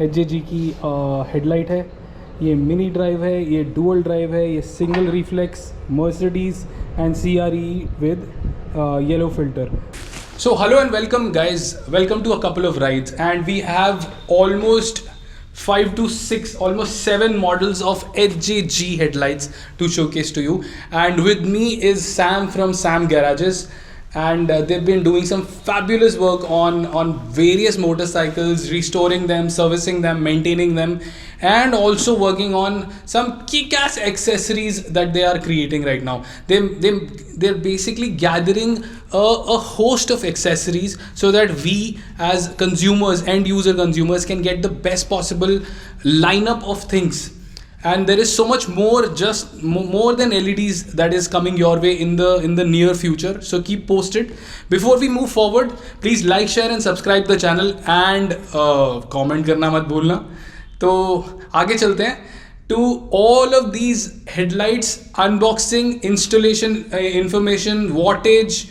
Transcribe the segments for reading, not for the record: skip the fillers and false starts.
HJG की headlight है। ये मिनी ड्राइव है, ये डुअल ड्राइव है, ये single reflex Mercedes and CRE with yellow filter. So hello and welcome guys, welcome to a couple of rides, and we have almost 5 to 6, almost 7 models of HJG headlights to showcase to you. And with me is Sam from Sam Garages, and they've been doing some fabulous work on various motorcycles, restoring them, servicing them, maintaining them, and also working on some kick-ass accessories that they are creating right now. They're basically gathering a host of accessories so that we as consumers, end user consumers, can get the best possible lineup of things. And there is so much more, just more than LEDs, that is coming your way in the near future. So keep posted. Before we move forward, please like, share and subscribe the channel, and comment करना मत भूलना। तो आगे चलते हैं to all of these headlights, unboxing, installation information, wattage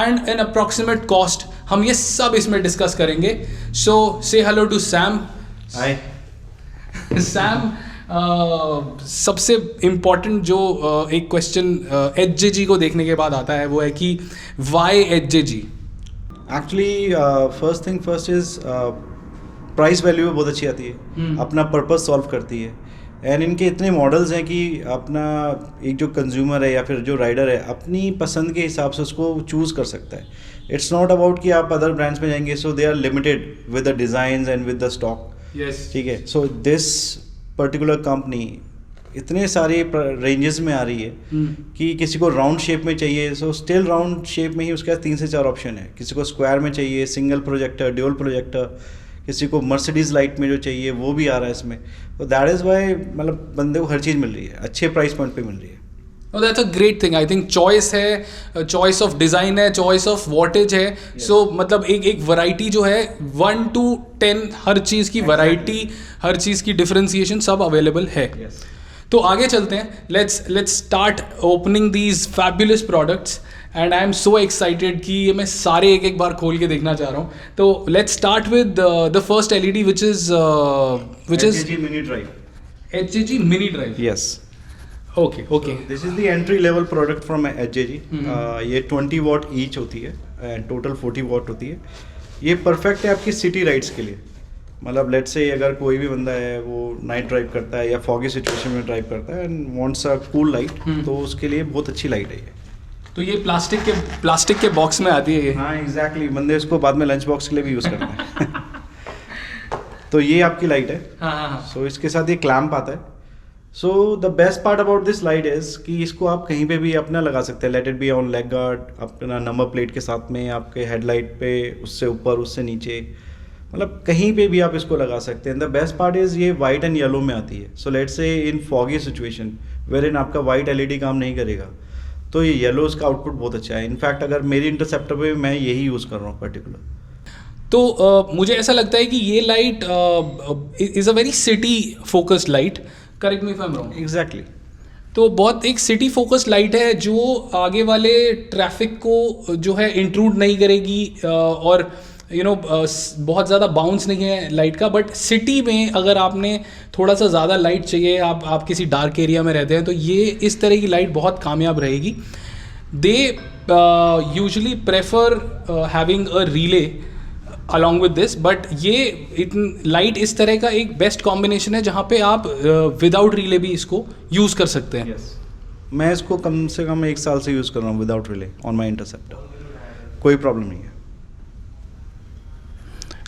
and an approximate cost, हम ये सब इसमें डिस्कस करेंगे। So say hello to Sam. Hi. Sam, सबसे इम्पॉर्टेंट जो एक क्वेश्चन HJG को देखने के बाद आता है वो है कि why HJG? Actually first thing first is price value बहुत अच्छी आती है, अपना पर्पस सॉल्व करती है। एंड इनके इतने मॉडल्स हैं कि अपना एक जो कंज्यूमर है या फिर जो राइडर है अपनी पसंद के हिसाब से उसको चूज़ कर सकता है। इट्स नॉट अबाउट कि आप अदर ब्रांड्स में जाएंगे so they are limited with the designs and with the stock. Yes, ठीक है। सो दिस पर्टिकुलर कंपनी इतने सारे रेंजेस में आ रही है कि किसी को राउंड शेप में चाहिए सो स्टिल राउंड शेप में ही उसके पास 3 से 4 ऑप्शन है। किसी को स्क्वायर में चाहिए, सिंगल प्रोजेक्टर, ड्यूल प्रोजेक्टर, किसी को मर्सिडीज़ लाइट में जो चाहिए वो भी आ रहा है इसमें। तो दैट इज़ वाई मतलब बंदे को हर चीज़ मिल रही है, अच्छे प्राइस पॉइंट पे मिल रही है। Oh, that's a great thing. I think choice है, चॉइस ऑफ डिज़ाइन है, चॉइस ऑफ वॉटेज है। सो मतलब एक वैरायटी जो है 1 to 10 हर चीज़ की वैरायटी, हर चीज़ की डिफरेंशिएशन सब अवेलेबल है। तो आगे चलते हैं। Let's start opening these fabulous products, and I am so excited कि ये मैं सारे एक बार खोल के देखना चाह रहा हूँ। तो let's start with the first LED which is HJG mini drive. HJG mini drive. Yes. Okay okay. This is the entry level product from HJG। ये 20 वॉट ईच होती है एंड टोटल 40 वॉट होती है। ये परफेक्ट है आपकी city rides के लिए। मतलब लेट्स से अगर कोई भी बंदा है वो नाइट ड्राइव करता है या फॉगी सिचुएशन में ड्राइव करता है and wants a cool light, तो उसके लिए बहुत अच्छी लाइट है ये। तो ये प्लास्टिक के बॉक्स में आती है ये? हाँ एग्जैक्टली, बंदे इसको बाद में लंच बॉक्स के लिए भी यूज़ करते हैं। तो ये आपकी लाइट है। हाँ। सो इसके साथ ये क्लैम्प आता है। So the best part about this light is कि इसको आप कहीं पे भी अपना लगा सकते हैं। Let it be on leg guard, अपना नंबर प्लेट के साथ में, आपके हेडलाइट पे, उससे ऊपर, उससे नीचे, मतलब कहीं पे भी आप इसको लगा सकते हैं। द बेस्ट पार्ट इज़ ये वाइट एंड येलो में आती है। So let's say in foggy situation where in आपका वाइट LED काम नहीं करेगा तो ये येलो इसका आउटपुट बहुत अच्छा है। इनफैक्ट अगर मेरी इंटरसेप्टर पे मैं यही यूज़ कर रहा हूँ पर्टिकुलर। तो मुझे ऐसा लगता है कि ये light is a very city focused light, correct me if I am wrong? Exactly. तो बहुत एक सिटी फोकस्ड लाइट है जो आगे वाले ट्रैफिक को जो है इंट्रूड नहीं करेगी, और बहुत ज़्यादा बाउंस नहीं है लाइट का। बट सिटी में अगर आपने थोड़ा सा ज़्यादा लाइट चाहिए, आप किसी डार्क एरिया में रहते हैं, तो ये इस तरह की लाइट बहुत कामयाब रहेगी। They usually prefer having a relay along with this, but ये लाइट इस तरह का एक बेस्ट कॉम्बिनेशन है जहाँ पे आप विदाउट रिले भी इसको यूज़ कर सकते हैं। मैं इसको कम से कम 1 साल से यूज़ कर रहा हूँ without relay on my interceptor, कोई प्रॉब्लम नहीं है।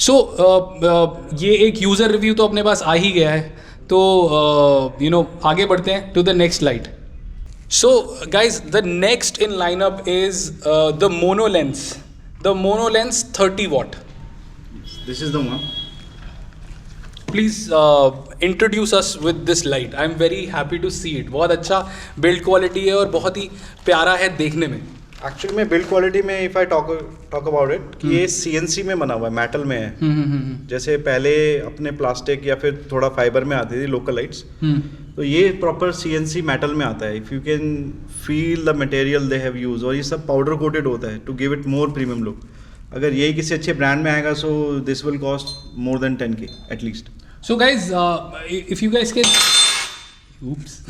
सो ये एक यूज़र रिव्यू तो अपने पास आ ही गया है, तो आगे बढ़ते हैं to the next light. So guys, the next in lineup is the monolens, 30 watt. This is the one. Please introduce us with this light. I am very happy to see it. बहुत अच्छा build quality है और बहुत ही प्यारा है देखने में। Actually में बिल्ड क्वालिटी में if I talk about it कि ये CNC में बना हुआ है, मेटल में है। जैसे पहले अपने प्लास्टिक या फिर थोड़ा फाइबर में आती थी लोकल लाइट्स, तो ये प्रॉपर CNC मेटल में आता है। If you can feel the material they have use, और ये सब पाउडर कोटेड होता है to give it more premium look. अगर यही किसी अच्छे ब्रांड में आएगा so this will cost more than 10K at least. So guys, if you guys can, oops.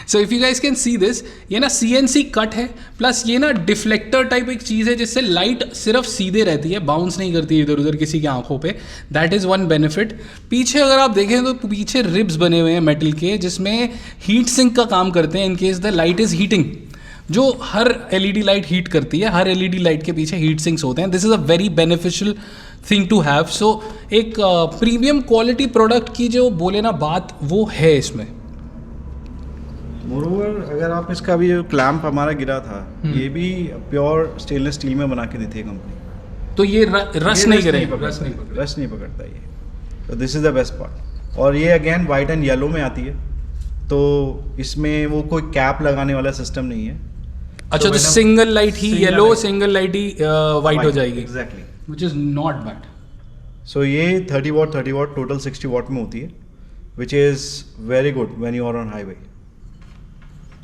So if you guys can see this, ये ना CNC कट है, plus ये ना डिफ्लेक्टर टाइप एक चीज़ है जिससे लाइट सिर्फ सीधे रहती है, बाउंस नहीं करती है इधर उधर किसी की आंखों पे. That is one benefit. पीछे अगर आप देखें तो पीछे रिब्स बने हुए हैं मेटल के जिसमें हीट सिंक का काम करते हैं in case the light is heating. जो हर LED लाइट हीट करती है, हर LED लाइट के पीछे हीट सिंक्स होते हैं. This is a very beneficial thing to have. So एक प्रीमियम क्वालिटी प्रोडक्ट की जो बोले ना बात, वो है इसमें. मोरोवर अगर आप इसका भी जो क्लैंप हमारा गिरा था, ये भी प्योर स्टेनलेस स्टील में बना के देती है कंपनी. तो ये रस नहीं करेगा, रस नहीं पकड़ता ये. तो this is the best part. और ये अगेन वाइट एंड येलो में आती है, तो इसमें वो कोई कैप लगाने वाला सिस्टम नहीं है. अच्छा, तो सिंगल लाइट ही येलो, सिंगल लाइट ही वाइट हो जाएगी. Exactly, which is not bad. So ये 30 वॉट टोटल 60 वॉट में होती है, which is very good when you are on highway.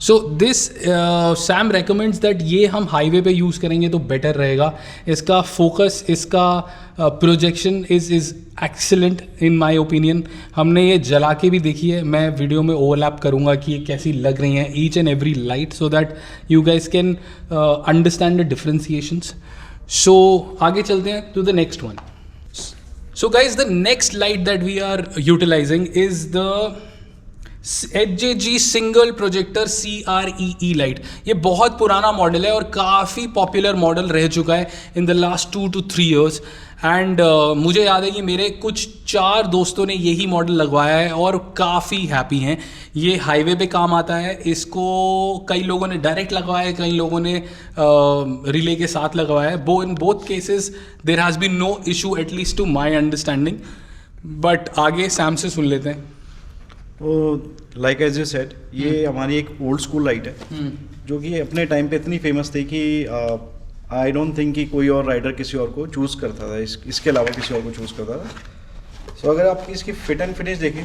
So this Sam recommends that ये हम हाईवे पे यूज़ करेंगे तो बेटर रहेगा. इसका फोकस, इसका projection is excellent in my opinion. हमने ये जला के भी देखी है, मैं वीडियो में ओवरलैप करूँगा कि ये कैसी लग रही हैं each and every light, so that you guys can understand the differentiations. So आगे चलते हैं to the next one. So guys the next light that we are utilising is the HJG single projector CREE light. ये बहुत पुराना model है और काफ़ी popular model रह चुका है in the last 2 to 3 years. And मुझे याद है कि मेरे कुछ 4 दोस्तों ने यही मॉडल लगवाया है और काफ़ी हैप्पी हैं. ये हाईवे पे काम आता है. इसको कई लोगों ने डायरेक्ट लगवाया है, कई लोगों ने रिले के साथ लगवाया है. In both cases there has been no issue, at least to my understanding. But आगे सैम से सुन लेते हैं. तो लाइक एज यू सेड, ये हमारी एक ओल्ड स्कूल लाइट है जो कि अपने टाइम पे इतनी फेमस थी कि आई डोंट थिंक कि कोई और राइडर किसी और को चूज़ करता था, इसके अलावा किसी और को चूज़ करता था. सो अगर आप इसकी फिट एंड फिनिश देखें,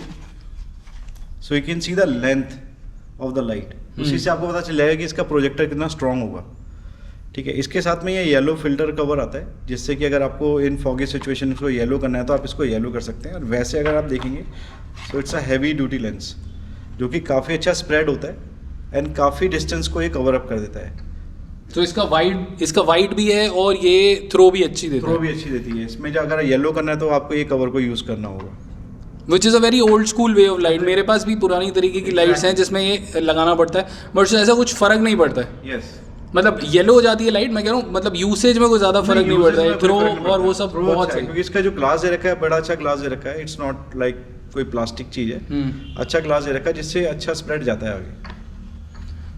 so you can see the length of the light. उसी से आपको पता चल जाएगा कि इसका प्रोजेक्टर कितना स्ट्रॉन्ग होगा. ठीक है, इसके साथ में ये येलो फिल्टर कवर आता है, जिससे कि अगर आपको इन फॉगी सिचुएशन इसको येलो करना है तो आप इसको येलो कर सकते हैं. और वैसे अगर आप देखेंगे so it's a heavy duty lens जो कि काफ़ी अच्छा स्प्रेड होता है एंड काफ़ी डिस्टेंस को ये कवर अप कर देता है. तो इसका वाइड भी है और ये थ्रो भी अच्छी देती है. इसमें जो अगर येलो करना है तो आपको ये कवर को यूज़ करना होगा. Which is a very old school way of light. मेरे पास भी पुरानी तरीके की लाइट्स हैं जिसमें ये लगाना पड़ता है, बट ऐसा कुछ फ़र्क नहीं पड़ता है. यस, मतलब येलो हो जाती है लाइट, मैं कह रहा हूँ मतलब यूसेज में कोई ज़्यादा फर्क नहीं पड़ता है. थ्रो और वो सब बहुत सही, क्योंकि इसका जो ग्लास दे रखा है बड़ा अच्छा ग्लास दे रखा है. इट्स नॉट लाइक कोई प्लास्टिक चीज़ है. अच्छा ग्लास दे रखा है जिससे अच्छा स्प्रेड जाता है आगे.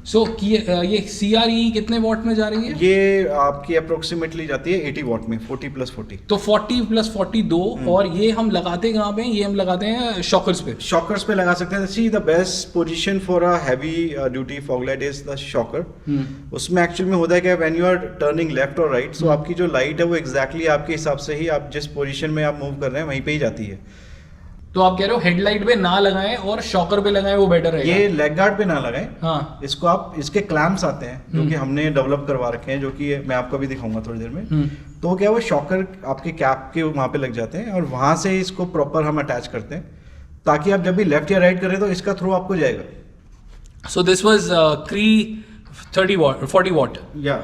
सो ये CRE कितने वॉट में जा रही है? ये आपकी अप्रोक्सीमेटली जाती है 80 वॉट में, 40+40. तो 40+40 दो. और ये हम लगाते कहाँ पे हैं? ये हम लगाते हैं शॉकर्स पे. शॉकर्स पे लगा सकते हैं. See the best position for a heavy duty fog light is the shocker. उसमें एक्चुअल में होता है कि when you are turning left और राइट, सो आपकी जो लाइट है वो एग्जैक्टली आपके हिसाब से ही, आप जिस पोजीशन में आप मूव कर रहे हैं वहीं पे ही जाती है. तो आप कह रहे हो हेडलाइट पे ना लगाएं और शॉकर पे लगाएं, वो बेटर रहेगा. ये लेग गार्ड पे ना लगाएं. हाँ, इसको आप, इसके क्लैम्प्स आते हैं जो कि हमने डेवलप करवा रखे हैं, जो कि मैं आपको भी दिखाऊंगा थोड़ी देर में. तो क्या वो शॉकर आपके कैप के वहाँ पे लग जाते हैं और वहाँ से इसको प्रॉपर हम अटैच करते हैं ताकि आप जब भी लेफ्ट या राइट करें तो इसका थ्रो आपको जाएगा. So this was Cree 40 watt. या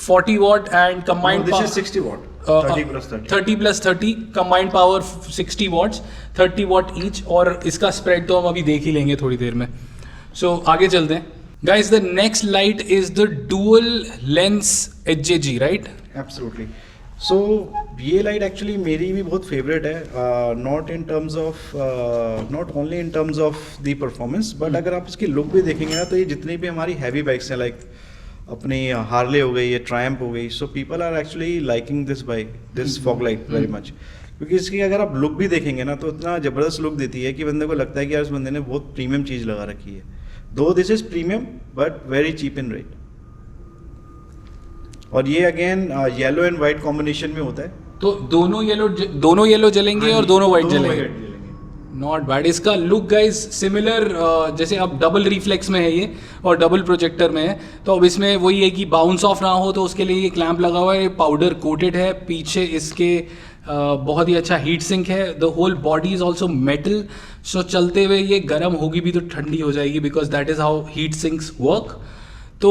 40 watt and combined this power. Is 60 what. 30+30 combined power 60 watts, 30 watt each. और इसका स्प्रेड तो हम अभी देख ही लेंगे थोड़ी देर में. सो आगे चलते हैं. Guys, the next light is the dual lens HJG, right? Absolutely. So ये लाइट एक्चुअली मेरी भी बहुत फेवरेट है, not only in terms of the performance, but अगर आप इसकी लुक भी देखेंगे ना, तो ये जितनी भी हमारी हैवी बाइक्स हैं, लाइक अपनी हार्ले हो गई, ये ट्रायम्फ हो गई, so people are actually liking this fog light very much. क्योंकि इसकी अगर आप लुक भी देखेंगे ना, तो इतना ज़बरदस्त लुक देती है कि बंदे को लगता है कि यार इस बंदे ने बहुत प्रीमियम चीज़ लगा रखी है. Though this is premium but very cheap in rate. और ये again yellow and white combination में होता है. तो दोनों येलो जलेंगे और दोनों वाइट जलेंगे. Not bad. इसका लुक गाइज सिमिलर, जैसे अब डबल रिफ्लेक्स में है ये और डबल प्रोजेक्टर में है, तो अब इसमें वही है कि बाउंस ऑफ ना हो, तो उसके लिए ये क्लैंप लगा हुआ है, पाउडर कोटेड है. पीछे इसके बहुत ही अच्छा हीट सिंक है. The whole body is also metal, so चलते हुए ये गर्म होगी भी तो ठंडी हो जाएगी, because that is how heat sinks work. तो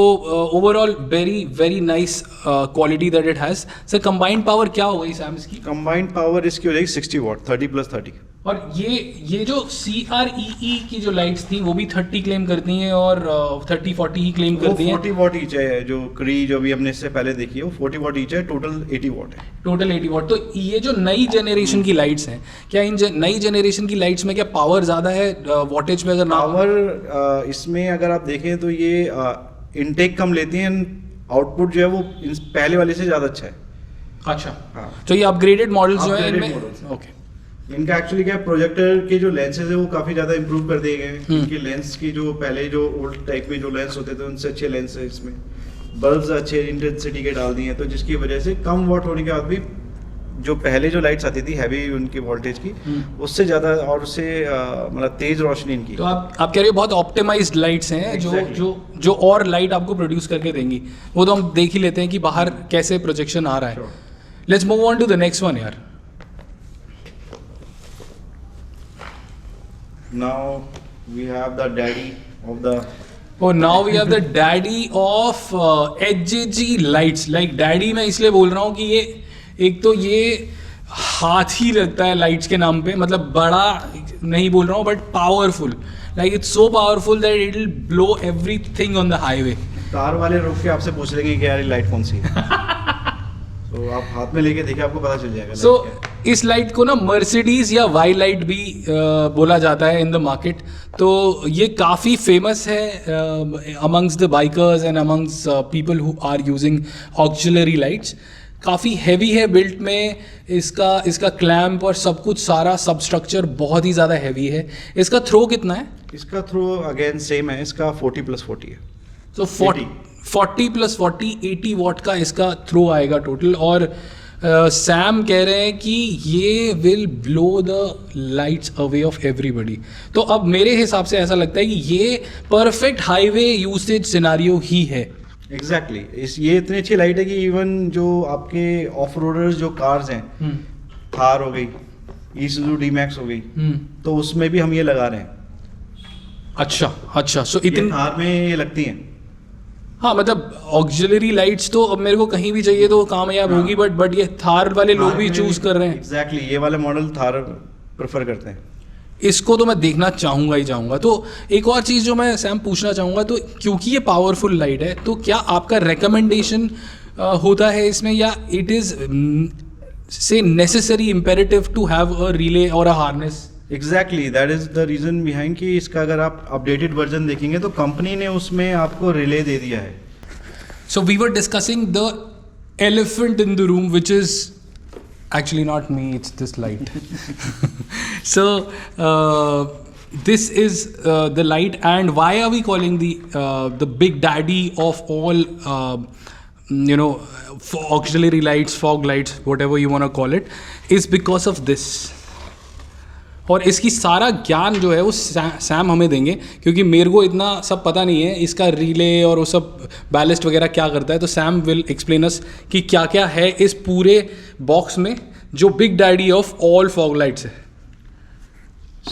overall very very nice quality that it has. Sir combined power क्या हो गई सैम इसकी? कंबाइंड पावर इसकी हो जाएगी 60 वॉट, 30+30. और ये जो CREE की जो लाइट्स थी वो भी 30 क्लेम करती हैं और 30-40 ही क्लेम वो करती हैं. 40 वॉट ईच है. जो क्री जो भी हमने इससे पहले देखी है वो 40 वॉट ईच है. टोटल 80 वॉट है. Total 80 what. तो ये जो नई जनरेशन की लाइट्स हैं, क्या इन नई जनरेशन की लाइट्स में क्या पावर ज़्यादा है वॉटेज में? अगर पावर इसमें अगर आप देखें तो ये इनटेक कम लेती हैं, आउटपुट जो है वो पहले वाले से ज़्यादा अच्छा है. अच्छा. हाँ. तो ये अपग्रेडेड मॉडल्स जो हैं Upgraded इनमें. models. ओके. इनका एक्चुअली क्या प्रोजेक्टर के जो लेंसेज है वो काफ़ी ज़्यादा इंप्रूव कर दिए गए हैं. इनके लेंस की जो पहले जो ओल्ड टाइप में जो लेंस होते थे उनसे अच्छे लेंस है इसमें. बल्ब्स अच्छे इंटेंसिटी के डाल दिए हैं, तो जिसकी वजह से कम वॉट होने के बाद भी जो पहले जो लाइट्स आती थी हैवी उनकी वोल्टेज की, उससे ज़्यादा और उससे मतलब तेज रोशनी इनकी. तो आप कह रहे हो बहुत ऑप्टिमाइज्ड लाइट्स हैं Exactly. जो और लाइट आपको प्रोड्यूस करके देंगी. वो तो हम देख ही लेते हैं कि बाहर कैसे प्रोजेक्शन आ रहा है. Let's move on to the next one यार. Now we have the daddy of the Oh, now we have the daddy of HJG lights. Like daddy मैं इसलिए बोल रहा हूँ कि ये एक तो ये हाथी लगता है लाइट्स के नाम पे, मतलब बड़ा नहीं बोल रहा हूँ but powerful. Like it's so powerful that it will blow everything on the highway. Car वाले रोक के आपसे पूछ लेंगे कि यार ये लाइट कौन सी है. तो आप हाथ में लेके देखिए, आपको पता चल जाएगा. सो इस लाइट को ना मर्सिडीज या वाई लाइट भी बोला जाता है इन द मार्केट. तो ये काफ़ी फेमस है amongst the bikers and amongst people who are using auxiliary lights. काफ़ी हैवी है बिल्ट में. इसका क्लैम्प और सब कुछ सारा सब स्ट्रक्चर बहुत ही ज़्यादा हैवी है. इसका थ्रो कितना है? इसका थ्रो अगेन सेम है. इसका 40+40 है. तो 40+40 80 वॉट का इसका थ्रो आएगा टोटल. और सैम कह रहे हैं कि ये will blow the lights away of everybody. तो अब मेरे हिसाब से ऐसा लगता है कि ये परफेक्ट हाईवे यूसेज सिनारियो ही है. एग्जैक्टली. ये इतनी अच्छी लाइट है कि इवन जो आपके ऑफ रोडर्स जो कार्स हैं, थार हो गई, ईसुजू डी-मैक्स हो गई, तो उसमें भी हम ये लगा रहे हैं. अच्छा. सो इतनी थार में ये लगती हैं. हाँ, मतलब ऑक्सिलरी लाइट्स तो अब मेरे को कहीं भी चाहिए तो कामयाब होगी, बट ये थार वाले लोग भी चूज कर रहे हैं. एग्जैक्टली. ये वाले मॉडल थार प्रेफर करते हैं. इसको तो मैं देखना चाहूँगा ही चाहूँगा. तो एक और चीज़ जो मैं सैम पूछना चाहूँगा, तो क्योंकि ये पावरफुल लाइट है तो क्या आपका रिकमेंडेशन होता है इसमें, या इट इज़ से necessary imperative to have a relay or a harness? Exactly. That is the reason behind कि इसका अगर आप अपडेटेड वर्जन देखेंगे तो कंपनी ने उसमें आपको रिले दे दिया है. So we were discussing the elephant in the room which is actually not me, it's this light. So this is the light, and why are we calling the big daddy of all auxiliary lights, fog lights, whatever you want to call it, is because of this. और इसकी सारा ज्ञान जो है वो Sam हमें देंगे, क्योंकि मेरे को इतना सब पता नहीं है इसका रिले और वो सब बैलेस्ट वगैरह क्या करता है. तो सैम विल एक्सप्लेन अस कि क्या क्या है इस पूरे बॉक्स में जो big daddy of all fog lights है.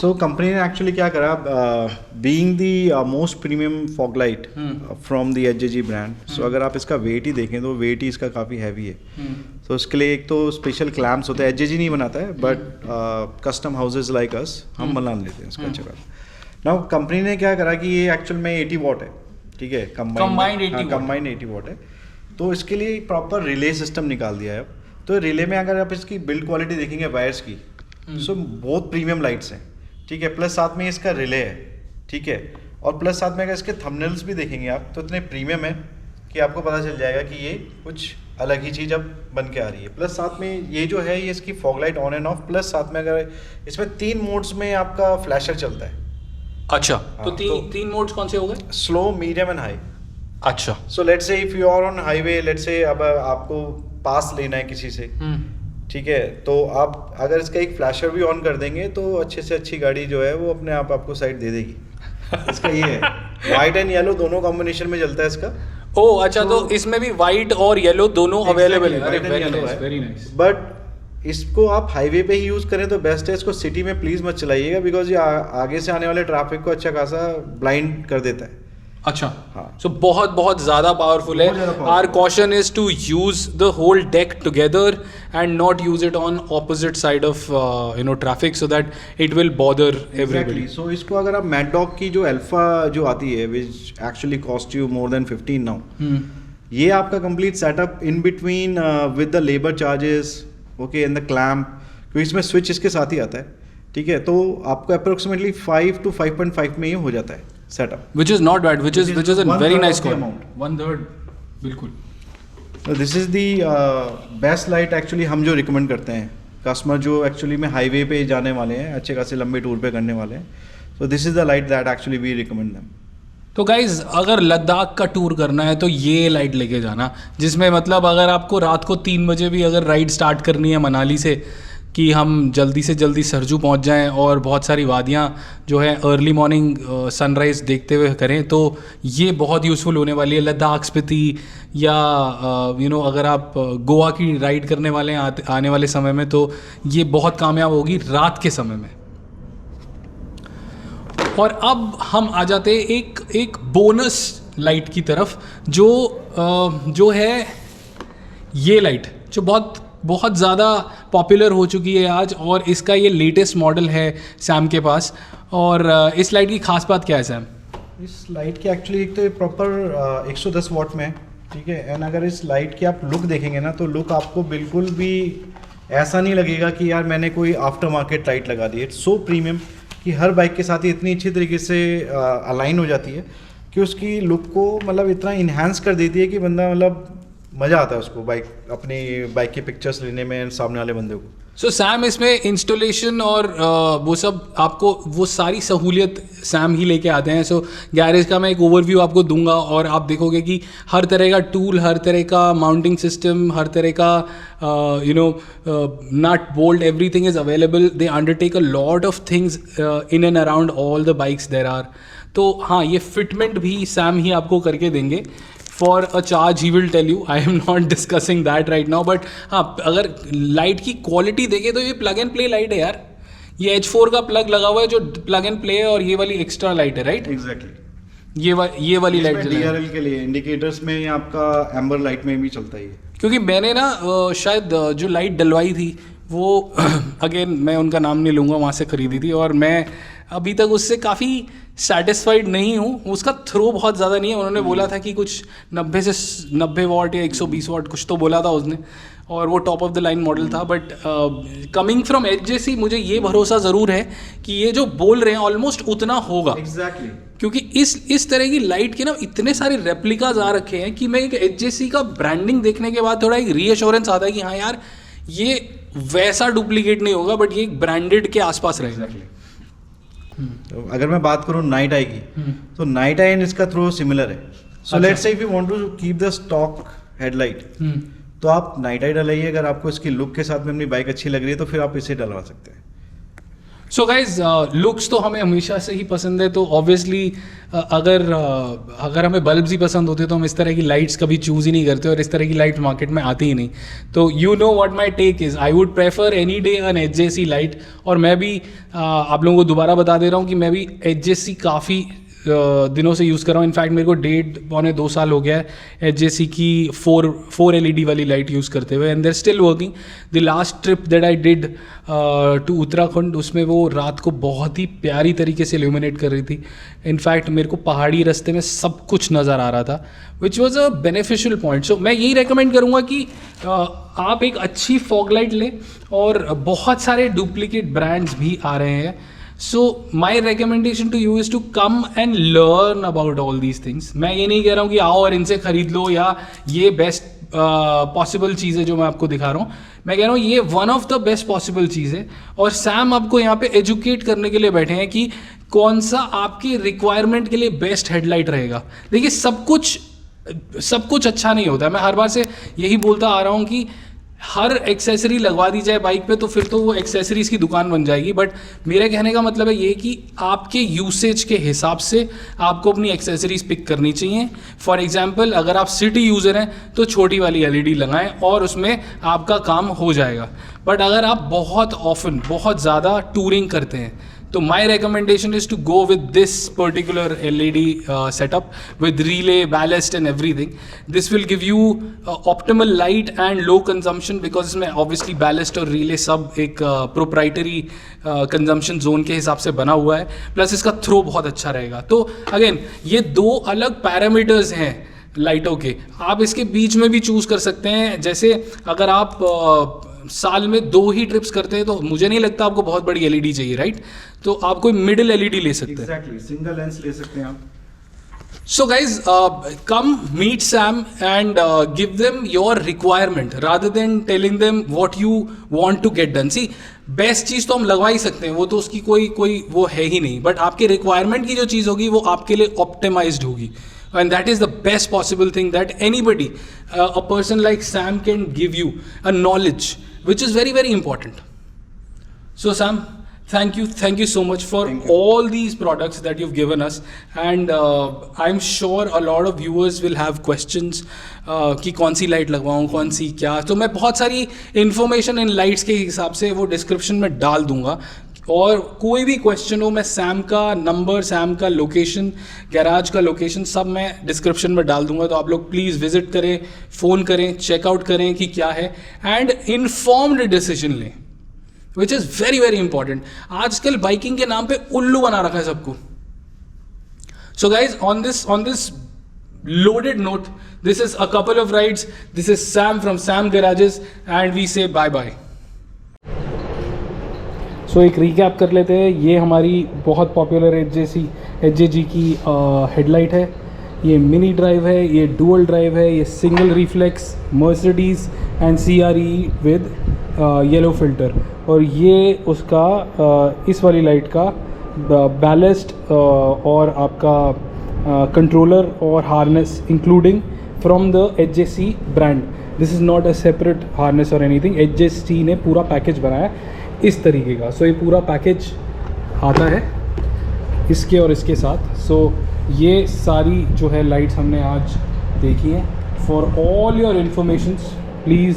सो कंपनी ने एक्चुअली क्या करा, being the most premium fog light from the HJG brand. So अगर आप इसका वेट ही देखें तो वेट ही इसका काफ़ी हैवी है. तो उसके लिए एक तो स्पेशल क्लैम्प्स होते हैं. HJG नहीं बनाता है, but custom houses like us हम बना लेते हैं इसका जगह. नाउ कंपनी ने क्या करा कि ये एक्चुअल में 80 वॉट है. ठीक है, कंबाइंड 80 वॉट है. तो इसके लिए प्रॉपर रिले सिस्टम निकाल दिया है. तो रिले में अगर आप इसकी बिल्ड क्वालिटी देखेंगे वायर्स की, सो बहुत प्रीमियम लाइट्स हैं. ठीक है, प्लस साथ में इसका रिले है. ठीक है, और प्लस साथ में अगर इसके थंबनेल्स भी देखेंगे आप तो इतने प्रीमियम है कि आपको पता चल जाएगा कि ये कुछ अलग ही चीज़ अब बन के आ रही है. प्लस साथ में ये जो है ये इसकी fog light on end of, plus साथ में अगर इसमें 3 मोड्स में आपका फ्लैशर चलता है. अच्छा. तो तीन मोड्स कौन से हो गए? Slow, medium and high. अच्छा. So let's say if you are on highway, let's say अब आपको पास लेना है किसी से, ठीक है, तो आप अगर इसका एक फ्लैशर भी ऑन कर देंगे तो अच्छे से अच्छी गाड़ी जो है वो अपने आप आपको साइड दे देगी. इसका ये है, वाइट एंड येलो दोनों कॉम्बिनेशन में चलता है इसका. ओह अच्छा. तो इसमें भी वाइट और येलो दोनों अवेलेबल है. Very nice. बट इसको आप हाईवे पे ही यूज़ करें तो बेस्ट है, इसको सिटी में प्लीज़ मत चलाइएगा, बिकॉज ये आगे से आने वाले ट्रैफिक को अच्छा खासा ब्लाइंड कर देता है। अच्छा, हाँ। सो बहुत बहुत ज़्यादा पावरफुल है। बहुत ज़्यादा powerful our caution is to use the whole deck together and not use it on opposite side of traffic so that it will bother everybody. So इसको अगर आप मैड डॉग की जो अल्फा जो आती है which actually cost you more than 15 now, ये आपका complete setup in between with the labour charges okay and the clamp, क्योंकि इसमें स्विच इसके साथ ही आता है, ठीक है, तो आपको अप्रोक्सीमेटली 5 to 5.5 में ही हो जाता है setup, which is not bad, which is a very one-third nice of the call. amount. 1/3 बिल्कुल। तो this is the best light actually हम जो रिकमेंड करते हैं कस्टमर जो एक्चुअली में हाईवे पे जाने वाले हैं, अच्छे खासे लंबे टूर पे करने वाले हैं, तो this is the light that actually we recommend them. तो गाइज अगर लद्दाख का टूर करना है तो ये लाइट लेके जाना, जिसमें मतलब अगर आपको रात को 3 बजे भी अगर राइड स्टार्ट करनी है मनाली से कि हम जल्दी से जल्दी सरजू पहुंच जाएं और बहुत सारी वादियां जो है अर्ली मॉर्निंग सनराइज़ देखते हुए करें, तो ये बहुत यूज़फुल होने वाली है। लद्दाख, स्पीति या अगर आप गोवा की राइड करने वाले हैं आने वाले समय में, तो ये बहुत कामयाब होगी रात के समय में। और अब हम आ जाते हैं एक बोनस लाइट की तरफ, जो है ये लाइट जो बहुत ज़्यादा पॉपुलर हो चुकी है आज, और इसका ये लेटेस्ट मॉडल है सैम के पास। और इस लाइट की खास बात क्या है सैम? इस लाइट की एक्चुअली एक तो प्रॉपर 110 वॉट में, ठीक है, एंड अगर इस लाइट की आप लुक देखेंगे ना, तो लुक आपको बिल्कुल भी ऐसा नहीं लगेगा कि यार मैंने कोई आफ्टर मार्केट लाइट लगा दी। इट्स सो प्रीमियम कि हर बाइक के साथ ही इतनी अच्छी तरीके से अलाइन हो जाती है कि उसकी लुक को मतलब इतना इन्हांस कर देती है कि बंदा मतलब मज़ा आता है उसको अपनी बाइक की पिक्चर्स लेने में सामने वाले बंदे को। सो सैम इसमें इंस्टॉलेशन और वो सब आपको वो सारी सहूलियत सैम ही लेके आते हैं। सो गैरेज का मैं एक ओवरव्यू आपको दूंगा और आप देखोगे कि हर तरह का टूल, हर तरह का माउंटिंग सिस्टम, हर तरह का nut bolt, everything is available. They undertake a lot of things in and around all the bikes there are. तो हाँ, ये फिटमेंट भी सैम ही आपको करके देंगे for a charge. He will tell you, I am not discussing that right now, but हाँ, अगर light की क्वालिटी देखें तो ये प्लग एंड प्ले लाइट है यार। ये H4 का प्लग लगा हुआ है जो प्लग एंड प्ले है, और ये वाली एक्स्ट्रा लाइट है, राइट? एग्जैक्टली। ये वाली लाइट DRL के लिए इंडिकेटर्स में आपका एम्बर लाइट में भी चलता है। क्योंकि मैंने ना शायद जो लाइट डलवाई थी वो अगेन मैं उनका नाम नहीं लूँगा, वहाँ से ख़रीदी थी, और मैं अभी तक उससे काफ़ी सेटिस्फाइड नहीं हूँ। उसका थ्रो बहुत ज़्यादा नहीं है। उन्होंने बोला था कि कुछ 90 वॉट या 120 वॉट कुछ तो बोला था उसने, और वो top of the line model था। बट कमिंग फ्रॉम HJC मुझे ये भरोसा ज़रूर है कि ये जो बोल रहे हैं ऑलमोस्ट उतना होगा। एग्जैक्टली। क्योंकि इस तरह की लाइट के ना इतने सारे रेप्लिकाज आ रखे हैं कि मैं एक HJC का ब्रांडिंग देखने के बाद थोड़ा एक रीअश्योरेंस आता है कि हाँ यार, ये वैसा डुप्लीकेट नहीं होगा, बट ये एक ब्रांडेड के आसपास रहेगा। तो अगर मैं बात करूँ नाइट आई की, तो नाइट आई एंड इसका थ्रो सिमिलर है। So let's say if you want to keep the stock headlight, तो आप नाइट आई डलाइए। अगर आपको इसकी लुक के साथ में अपनी बाइक अच्छी लग रही है तो फिर आप इसे डलवा सकते हैं। सो गाइज, लुक्स तो हमें हमेशा से ही पसंद है, तो ऑब्वियसली अगर हमें बल्ब्स ही पसंद होते तो हम इस तरह की लाइट्स कभी चूज़ ही नहीं करते, और इस तरह की लाइट मार्केट में आती ही नहीं। तो you know what my take is, I would prefer any day an HJC light. और मैं भी आप लोगों को दोबारा बता दे रहा हूँ कि मैं भी HJC काफ़ी दिनों से यूज़ कर रहा हूँ। इनफैक्ट मेरे को 1.5-2 साल हो गया है HJC की 4 LED वाली लाइट यूज़ करते हुए, and there still working. The last trip that I did to Uttarakhand, उसमें वो रात को बहुत ही प्यारी तरीके से इल्यूमिनेट कर रही थी। इनफैक्ट मेरे को पहाड़ी रास्ते में सब कुछ नज़र आ रहा था, which was a beneficial point. So मैं यही रेकमेंड करूँगा कि आप एक अच्छी फॉग लाइट लें, और बहुत सारे डुप्लीकेट ब्रांड्स भी आ रहे हैं। So my recommendation to you is to come and learn about all these things. मैं ये नहीं कह रहा हूँ कि आओ और इनसे खरीद लो या ये बेस्ट पॉसिबल चीज़ है जो मैं आपको दिखा रहा हूँ। मैं कह रहा हूँ ये one of the best possible चीज़ है, और सैम आपको यहाँ पे एजुकेट करने के लिए बैठे हैं कि कौन सा आपकी रिक्वायरमेंट के लिए बेस्ट हेडलाइट रहेगा। देखिए, सब कुछ अच्छा नहीं होता है। मैं हर बार से यही बोलता आ रहा हूँ कि हर एक्सेसरी लगवा दी जाए बाइक पे तो फिर तो वो एक्सेसरीज की दुकान बन जाएगी। बट मेरे कहने का मतलब है ये कि आपके यूसेज के हिसाब से आपको अपनी एक्सेसरीज पिक करनी चाहिए। फॉर एग्जांपल अगर आप सिटी यूज़र हैं तो छोटी वाली एलईडी लगाएं और उसमें आपका काम हो जाएगा। बट अगर आप बहुत ऑफन बहुत ज़्यादा टूरिंग करते हैं तो my recommendation is to go with this particular LED setup with relay, ballast and everything. This will give you optimal light and low consumption because इसमें obviously ballast और relay सब एक proprietary consumption zone के हिसाब से बना हुआ है, प्लस इसका थ्रो बहुत अच्छा रहेगा। तो अगेन ये दो अलग पैरामीटर्स हैं लाइटों के, आप इसके बीच में भी चूज़ कर सकते हैं। जैसे अगर आप साल में 2 ही ट्रिप्स करते हैं तो मुझे नहीं लगता आपको बहुत बड़ी LED चाहिए, राइट? तो आप कोई मिडिल LED ले सकते हैं। एग्जैक्टली, सिंगल लेंस ले सकते हैं आप। So guys, come meet Sam and give them your requirement rather than telling them what you want to get done. See, best चीज़ तो हम लगवा ही सकते हैं, वो तो उसकी कोई वो है ही नहीं, बट आपके रिक्वायरमेंट की जो चीज़ होगी वो आपके लिए ऑप्टिमाइज्ड होगी। And that is the best possible thing that anybody, a person like Sam can give you a knowledge which is very, very important. So Sam, thank you so much for all these products that you've given us, and I'm sure a lot of viewers will have questions कि कौन सी light लगवाऊँ, कौन सी क्या। तो मैं बहुत सारी information in lights के हिसाब से वो डिस्क्रिप्शन में डाल दूंगा, और कोई भी क्वेश्चन हो मैं सैम का नंबर, सैम का लोकेशन, गैराज का लोकेशन सब मैं डिस्क्रिप्शन में डाल दूंगा। तो आप लोग प्लीज़ विजिट करें, फ़ोन करें, चेकआउट करें कि क्या है, एंड इन्फॉर्म्ड डिसीजन लें, विच इज़ वेरी वेरी इंपॉर्टेंट। आजकल बाइकिंग के नाम पे उल्लू बना रखा है सबको। So guys, on this loaded note, this is a couple of rides. This is Sam from Sam Garages and we say bye bye. सो एक रिकैप कर लेते हैं। ये हमारी बहुत पॉपुलर HJG की हेडलाइट है। ये मिनी ड्राइव है, ये डुअल ड्राइव है, ये single reflex Mercedes and CRE with yellow filter, और ये उसका इस वाली लाइट का बैलेस्ट और आपका कंट्रोलर और harness including from the HJC brand. This is not a separate harness और एनीथिंग, HJC ने पूरा पैकेज बनाया इस तरीके का। सो ये पूरा पैकेज आता है इसके और इसके साथ। सो ये सारी जो है लाइट्स हमने आज देखी हैं। For all your informations please